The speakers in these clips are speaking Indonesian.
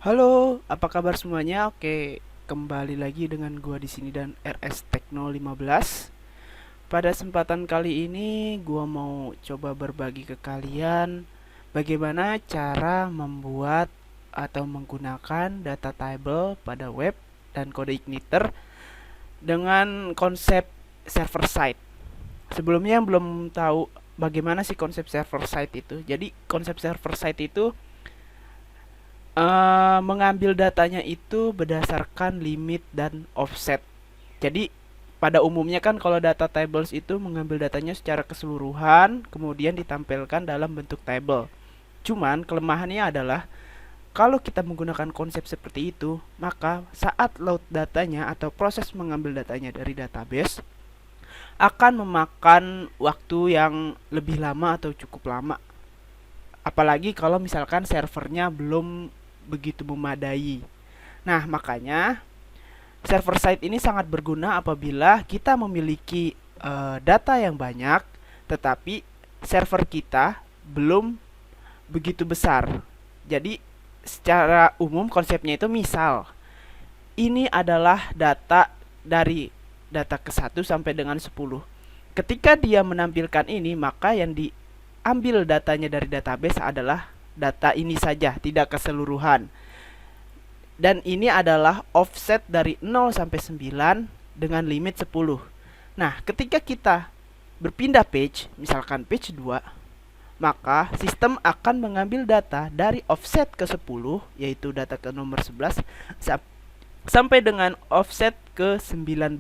Halo, apa kabar semuanya? Oke, kembali lagi dengan gua di sini dan RS Tekno 15. Pada kesempatan kali ini gua mau coba berbagi ke kalian bagaimana cara membuat atau menggunakan data table pada web dan kode igniter dengan konsep server side. Sebelumnya yang belum tahu bagaimana sih konsep server side itu. Jadi konsep server side itu mengambil datanya itu berdasarkan limit dan offset. Jadi pada umumnya kan kalau data tables itu mengambil datanya secara keseluruhan kemudian ditampilkan dalam bentuk table. Cuman kelemahannya adalah kalau kita menggunakan konsep seperti itu, maka saat load datanya atau proses mengambil datanya dari database akan memakan waktu yang lebih lama atau cukup lama. Apalagi kalau misalkan servernya belum begitu memadai. Nah, makanya server side ini sangat berguna apabila kita memiliki data yang banyak, tetapi server kita belum begitu besar. Jadi, secara umum konsepnya itu misal, ini adalah data dari data ke 1 sampai dengan 10. Ketika dia menampilkan ini, maka yang diambil datanya dari database adalah data ini saja, tidak keseluruhan. Dan ini adalah offset dari 0 sampai 9 dengan limit 10. Nah, ketika kita berpindah page, misalkan page 2, maka sistem akan mengambil data dari offset ke 10, yaitu data ke nomor 11, sampai dengan offset ke 19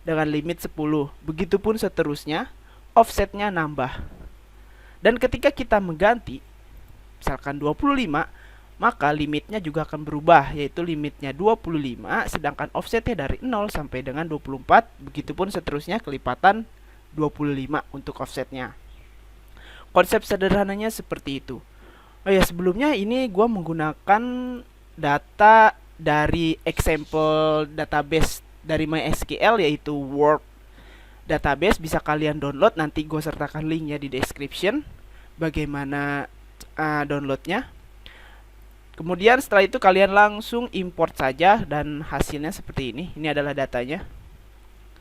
dengan limit 10. Begitupun seterusnya, offsetnya nambah. Dan ketika kita mengganti, misalkan 25, maka limitnya juga akan berubah, yaitu limitnya 25 sedangkan offsetnya dari 0 sampai dengan 24, begitupun seterusnya kelipatan 25 untuk offsetnya. Konsep sederhananya seperti itu. Oh ya, sebelumnya ini gue menggunakan data dari example database dari MySQL, yaitu Word database. Bisa kalian download, nanti gue sertakan linknya di description bagaimana downloadnya. Kemudian setelah itu kalian langsung import saja dan hasilnya seperti ini. Ini adalah datanya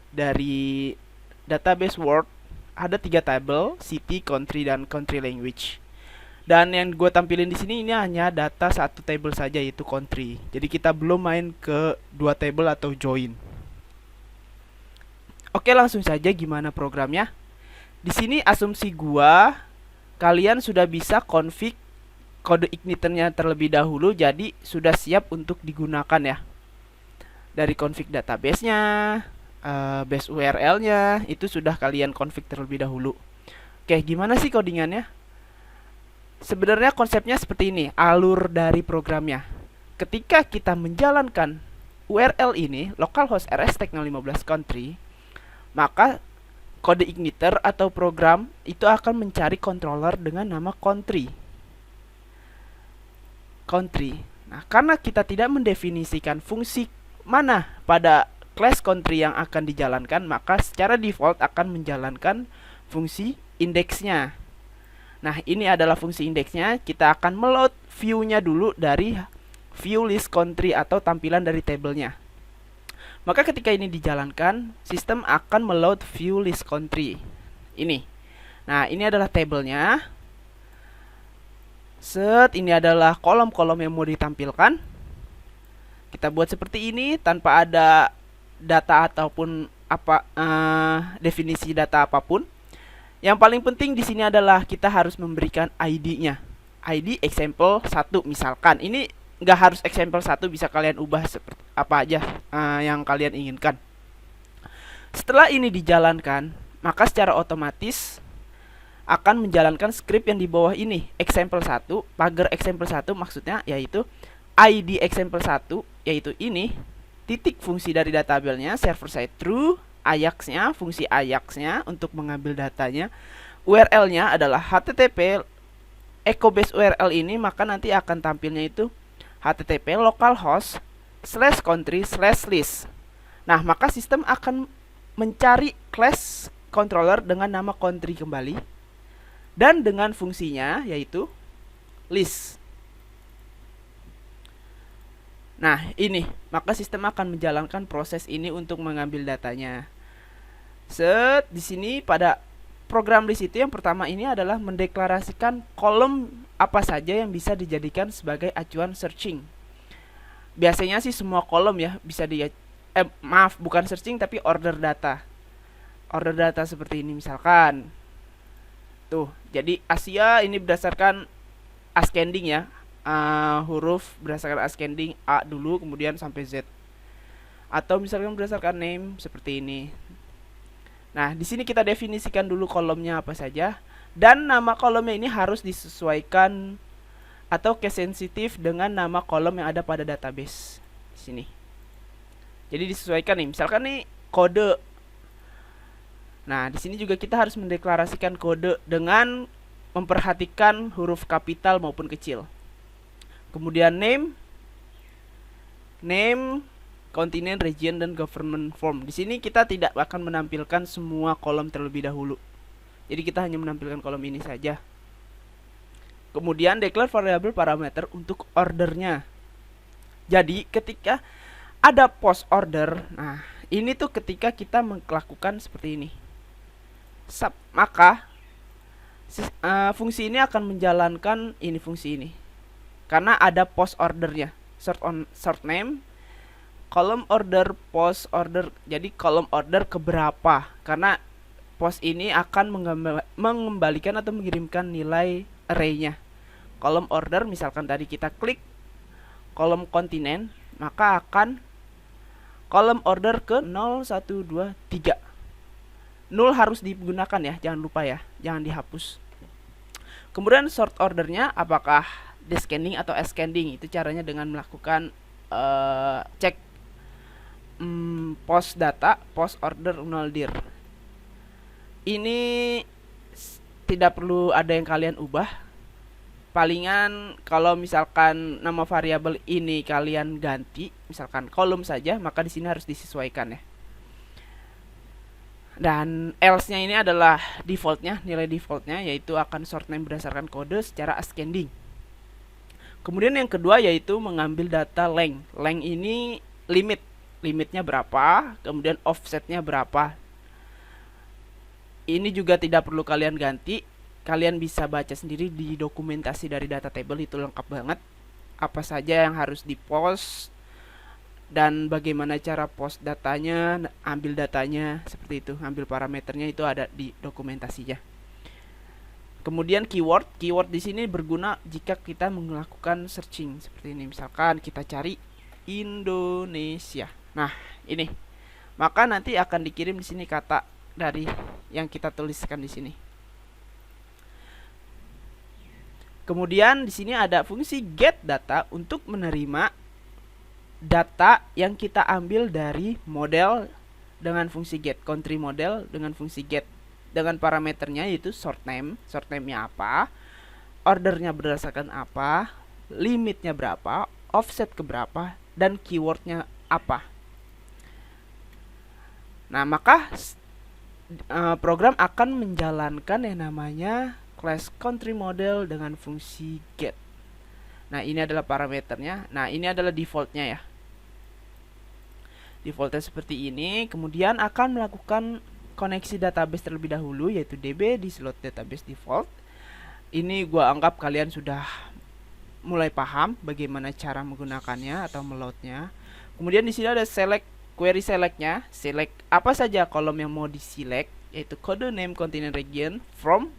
dari database Word. Ada 3 table, city, country, dan country language. Dan yang gue tampilin di sini ini hanya data satu table saja, yaitu country. Jadi kita belum main ke 2 table atau join. Oke, langsung saja gimana programnya. Di sini asumsi gua kalian sudah bisa config kode igniternya terlebih dahulu, jadi sudah siap untuk digunakan ya. Dari config database-nya, base URL-nya itu sudah kalian config terlebih dahulu. Oke, gimana sih codingannya? Sebenarnya konsepnya seperti ini, alur dari programnya. Ketika kita menjalankan URL ini, localhost rs tekno 15 country, maka kode igniter atau program itu akan mencari controller dengan nama country. Nah, karena kita tidak mendefinisikan fungsi mana pada class country yang akan dijalankan, maka secara default akan menjalankan fungsi indeksnya. Nah, ini adalah fungsi indeksnya. Kita akan meload view-nya dulu dari view list country atau tampilan dari tabelnya. Maka ketika ini dijalankan, sistem akan meload view list country. Ini. Nah, ini adalah tabelnya. Ini adalah kolom-kolom yang mau ditampilkan. Kita buat seperti ini tanpa ada data ataupun definisi data apapun. Yang paling penting di sini adalah kita harus memberikan ID-nya. ID example 1 misalkan. Ini nggak harus example 1, bisa kalian ubah seperti apa aja yang kalian inginkan. Setelah ini dijalankan, maka secara otomatis akan menjalankan script yang di bawah ini, example 1, pagar example 1 maksudnya yaitu ID example 1, yaitu ini, titik fungsi dari database-nya, server side true, Ajax-nya, fungsi Ajax-nya untuk mengambil datanya, URL-nya adalah http echo base URL ini, maka nanti akan tampilnya itu http localhost /country/list. Nah, maka sistem akan mencari class controller dengan nama country kembali dan dengan fungsinya yaitu list. Nah, ini, maka sistem akan menjalankan proses ini untuk mengambil datanya. Di sini pada program list itu yang pertama ini adalah mendeklarasikan kolom apa saja yang bisa dijadikan sebagai acuan searching. Biasanya sih semua kolom ya bisa maaf, bukan searching tapi order data. Order data seperti ini misalkan. Tuh, jadi Asia ini berdasarkan ascending ya. Huruf berdasarkan ascending A dulu kemudian sampai Z. Atau misalkan berdasarkan name seperti ini. Nah, di sini kita definisikan dulu kolomnya apa saja dan nama kolomnya ini harus disesuaikan atau case sensitif dengan nama kolom yang ada pada database di sini. Jadi disesuaikan nih, misalkan nih kode. Nah, di sini juga kita harus mendeklarasikan kode dengan memperhatikan huruf kapital maupun kecil. Kemudian name, continent, region, dan government form. Di sini kita tidak akan menampilkan semua kolom terlebih dahulu. Jadi kita hanya menampilkan kolom ini saja. Kemudian declare variable parameter untuk ordernya. Jadi ketika ada post order, nah ini tuh ketika kita melakukan seperti ini. Maka fungsi ini akan menjalankan ini fungsi ini. Karena ada post ordernya. Sort name, column order, post order. Jadi column order keberapa? Karena post ini akan mengembalikan atau mengirimkan nilai array-nya. Column order misalkan tadi kita klik kolom kontinen, maka akan kolom order ke 0, 1, 2, 3. 0 harus digunakan ya, jangan lupa ya, jangan dihapus. Kemudian sort ordernya apakah descending atau ascending, itu caranya dengan melakukan cek post data, post order null dir. Ini tidak perlu ada yang kalian ubah. Palingan kalau misalkan nama variabel ini kalian ganti, misalkan kolom saja, maka di sini harus disesuaikan ya. Dan else-nya ini adalah defaultnya, nilai defaultnya yaitu akan sort name berdasarkan kode secara ascending. Kemudian yang kedua yaitu mengambil data length. Length ini limitnya berapa, kemudian offsetnya berapa. Ini juga tidak perlu kalian ganti. Kalian bisa baca sendiri di dokumentasi dari data table, itu lengkap banget. Apa saja yang harus di-post dan bagaimana cara post datanya, ambil datanya seperti itu, ambil parameternya itu ada di dokumentasinya. Kemudian keyword di sini berguna jika kita melakukan searching seperti ini. Misalkan kita cari Indonesia. Nah, ini. Maka nanti akan dikirim di sini kata dari yang kita tuliskan di sini. Kemudian di sini ada fungsi get data untuk menerima data yang kita ambil dari model dengan fungsi get, country model dengan fungsi get, dengan parameternya yaitu sort name-nya apa, ordernya berdasarkan apa, limitnya berapa, offset ke berapa, dan keywordnya apa. Nah, maka program akan menjalankan yang namanya class country model dengan fungsi get. Nah, ini adalah parameternya. Nah, ini adalah defaultnya ya. Defaultnya seperti ini. Kemudian akan melakukan koneksi database terlebih dahulu, yaitu db di slot database default. Ini gua anggap kalian sudah mulai paham bagaimana cara menggunakannya atau meloadnya. Kemudian di sini ada query selectnya. Select apa saja kolom yang mau diselect, yaitu kode name, continent, region, from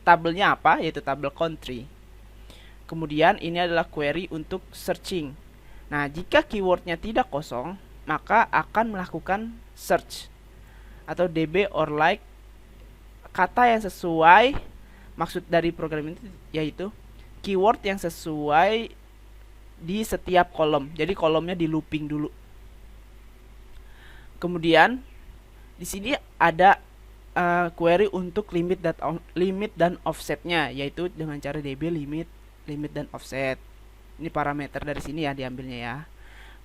tabelnya apa, yaitu tabel country. Kemudian ini adalah query untuk searching. Nah, jika keywordnya tidak kosong, maka akan melakukan search atau db or like kata yang sesuai. Maksud dari program ini yaitu keyword yang sesuai di setiap kolom. Jadi kolomnya di looping dulu. Kemudian di sini ada query untuk limit dan offsetnya, yaitu dengan cara db limit dan offset. Ini parameter dari sini ya diambilnya ya.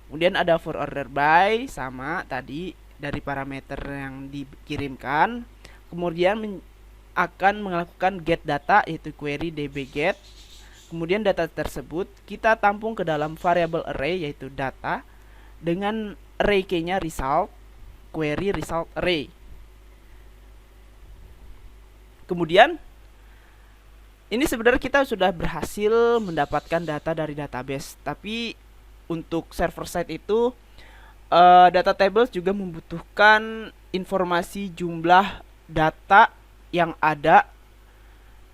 Kemudian ada for order by, sama tadi dari parameter yang dikirimkan. Kemudian akan melakukan get data, yaitu query db get. Kemudian data tersebut kita tampung ke dalam variabel array yaitu data dengan array key-nya result, query result array. Kemudian ini sebenarnya kita sudah berhasil mendapatkan data dari database, tapi untuk server side itu data tables juga membutuhkan informasi jumlah data yang ada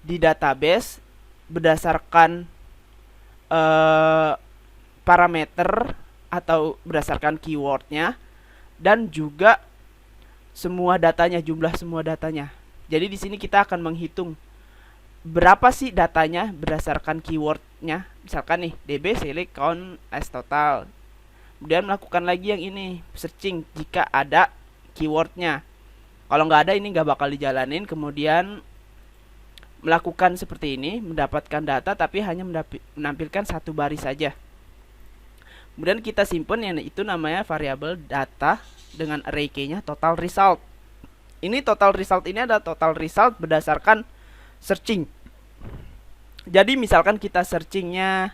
di database berdasarkan parameter atau berdasarkan keywordnya, dan juga semua datanya, jumlah semua datanya. Jadi di sini kita akan menghitung berapa sih datanya berdasarkan keywordnya. Misalkan nih db select count as total. Kemudian melakukan lagi yang ini, searching jika ada keywordnya. Kalau nggak ada ini nggak bakal dijalanin. Kemudian melakukan seperti ini, mendapatkan data tapi hanya menampilkan satu baris saja. Kemudian kita simpan yang itu namanya variabel data dengan array key-nya total result. Ini total result ini adalah total result berdasarkan searching. Jadi misalkan kita searchingnya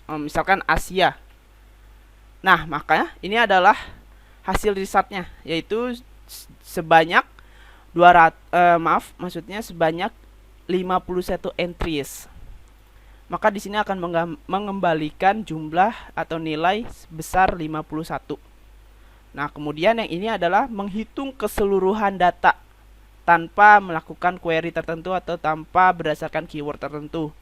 misalkan Asia. Nah, makanya ini adalah hasil resultnya, yaitu sebanyak sebanyak 51 entries. Maka di sini akan mengembalikan jumlah atau nilai sebesar 51. Nah, kemudian yang ini adalah menghitung keseluruhan data tanpa melakukan query tertentu atau tanpa berdasarkan keyword tertentu.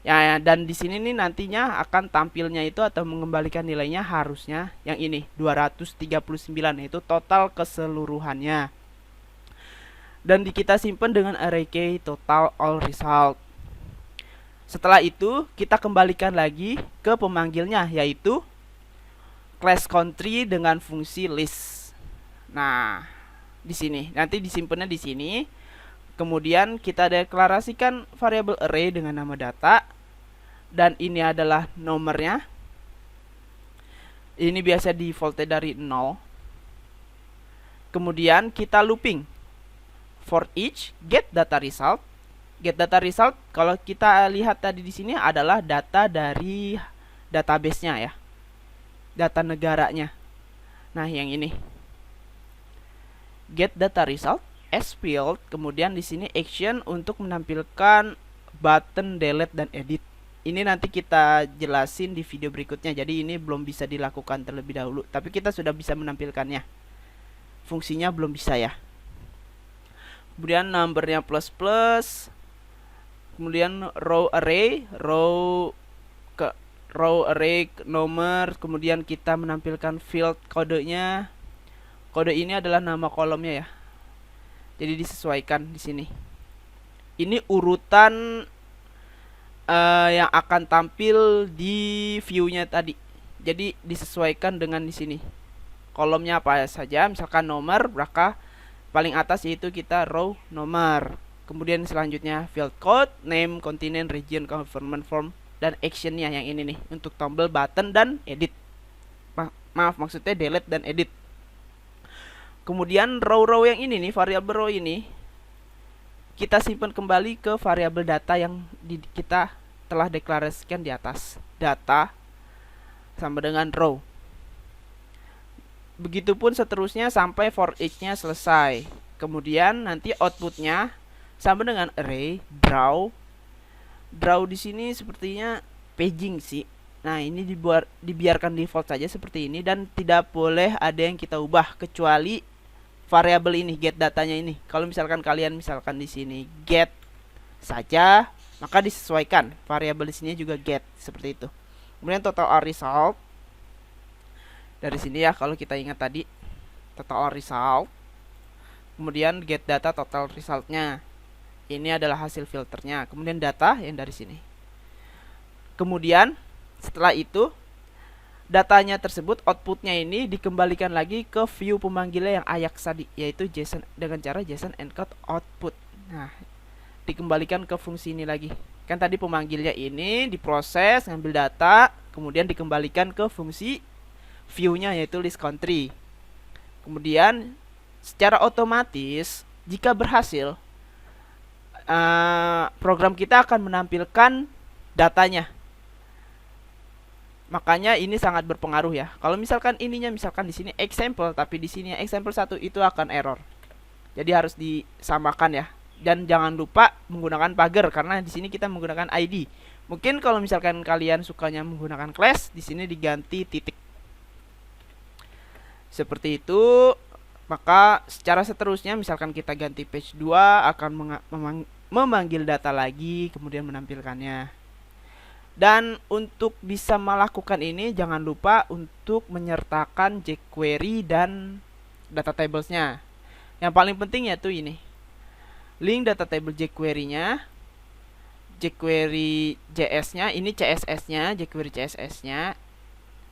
Ya, dan di sini nih nantinya akan tampilnya itu atau mengembalikan nilainya harusnya yang ini 239, itu total keseluruhannya. Dan kita simpan dengan array key total all result. Setelah itu kita kembalikan lagi ke pemanggilnya, yaitu class country dengan fungsi list. Nah, di sini nanti disimpannya di sini. Kemudian kita deklarasikan variabel array dengan nama data, dan ini adalah nomornya. Ini biasa defaultnya dari 0. Kemudian kita looping for each get data result. Get data result kalau kita lihat tadi di sini adalah data dari database-nya ya, data negaranya. Nah, yang ini get data result as field. Kemudian di sini action untuk menampilkan button delete dan edit. Ini nanti kita jelasin di video berikutnya. Jadi ini belum bisa dilakukan terlebih dahulu, tapi kita sudah bisa menampilkannya. Fungsinya belum bisa ya. Kemudian numbernya plus plus. Kemudian row array, row array nomor. Kemudian kita menampilkan field kodenya. Kode ini adalah nama kolomnya ya. Jadi disesuaikan di sini. Ini urutan yang akan tampil di view-nya tadi. Jadi disesuaikan dengan di sini. Kolomnya apa saja, misalkan nomor, maka paling atas yaitu kita row nomor. Kemudian selanjutnya field code, name, continent, region, government form, dan actionnya yang ini nih untuk tombol button dan edit. Maaf maksudnya delete dan edit. Kemudian row yang ini nih, variabel row ini kita simpan kembali ke variabel data yang kita telah deklarasikan di atas. Data sama dengan row. Begitupun seterusnya sampai for each-nya selesai. Kemudian nanti outputnya sama dengan array draw. Draw di sini sepertinya paging sih. Nah, ini dibiarkan default saja seperti ini, dan tidak boleh ada yang kita ubah kecuali variabel ini, get datanya ini. Kalau misalkan kalian misalkan di sini get saja, maka disesuaikan variabel di sini juga get seperti itu. Kemudian total result dari sini ya, kalau kita ingat tadi total result. Kemudian get data total resultnya. Ini adalah hasil filternya. Kemudian data yang dari sini. Kemudian setelah itu datanya tersebut, outputnya ini dikembalikan lagi ke view pemanggilnya yang Ajax tadi, yaitu JSON dengan cara JSON encode output. Nah, dikembalikan ke fungsi ini lagi. Kan tadi pemanggilnya ini diproses, ngambil data, kemudian dikembalikan ke fungsi view-nya yaitu list country. Kemudian secara otomatis jika berhasil program kita akan menampilkan datanya. Makanya ini sangat berpengaruh ya. Kalau misalkan ininya misalkan di sini example tapi di sini example 1 itu akan error. Jadi harus disamakan ya. Dan jangan lupa menggunakan pagar karena di sini kita menggunakan ID. Mungkin kalau misalkan kalian sukanya menggunakan class, di sini diganti titik. Seperti itu. Maka secara seterusnya misalkan kita ganti page 2 akan memanggil data lagi kemudian menampilkannya. Dan untuk bisa melakukan ini jangan lupa untuk menyertakan jQuery dan data tablesnya. Yang paling penting yaitu ini. Link data table jQuery-nya, jQuery JS-nya, ini CSS-nya, jQuery CSS-nya.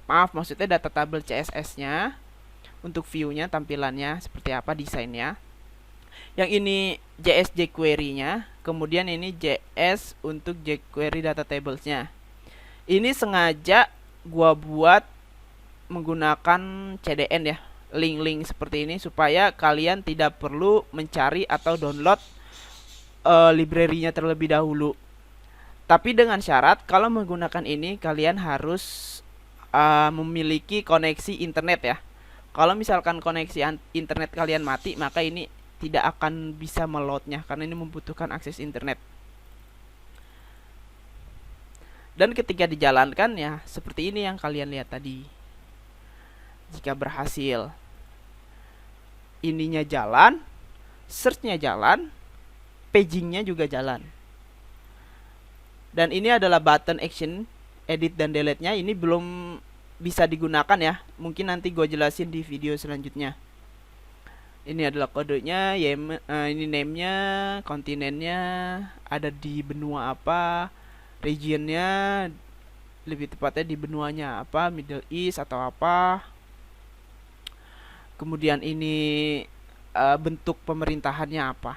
Maaf, maksudnya data table CSS-nya. Untuk view-nya, tampilannya seperti apa, desainnya. Yang ini JS jQuery-nya, kemudian ini JS untuk jQuery data tables-nya. Ini sengaja gua buat menggunakan CDN ya, link-link seperti ini supaya kalian tidak perlu mencari atau download library-nya terlebih dahulu. Tapi dengan syarat kalau menggunakan ini kalian harus memiliki koneksi internet ya. Kalau misalkan koneksi internet kalian mati, maka ini tidak akan bisa meloadnya karena ini membutuhkan akses internet. Dan ketika dijalankan ya seperti ini yang kalian lihat tadi. Jika berhasil, ininya jalan, search-nya jalan, paging-nya juga jalan. Dan ini adalah button action edit dan delete-nya. Ini belum bisa digunakan ya. Mungkin nanti gue jelasin di video selanjutnya. Ini adalah kodenya, ini name-nya, kontinennya, ada di benua apa, regionnya, lebih tepatnya di benuanya apa, Middle East atau apa. Kemudian ini bentuk pemerintahannya apa.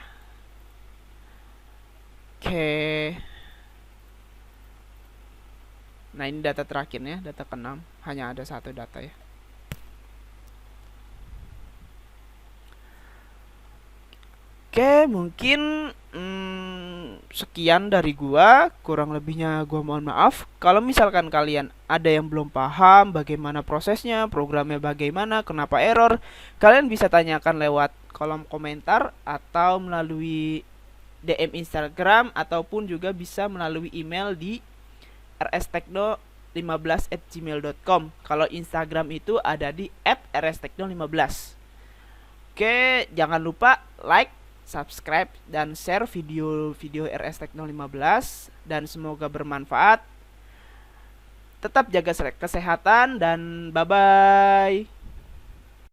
Oke. Nah ini data terakhirnya, data ke-6. Hanya ada satu data ya. Oke, mungkin sekian dari gua. Kurang lebihnya gua mohon maaf. Kalau misalkan kalian ada yang belum paham bagaimana prosesnya, programnya bagaimana, kenapa error, kalian bisa tanyakan lewat kolom komentar atau melalui DM Instagram ataupun juga bisa melalui email di rstekno15@gmail.com. Kalau Instagram itu ada di @rstekno15. Oke, jangan lupa like, subscribe, dan share video-video RS Tekno 15 dan semoga bermanfaat. Tetap jaga kesehatan dan bye-bye.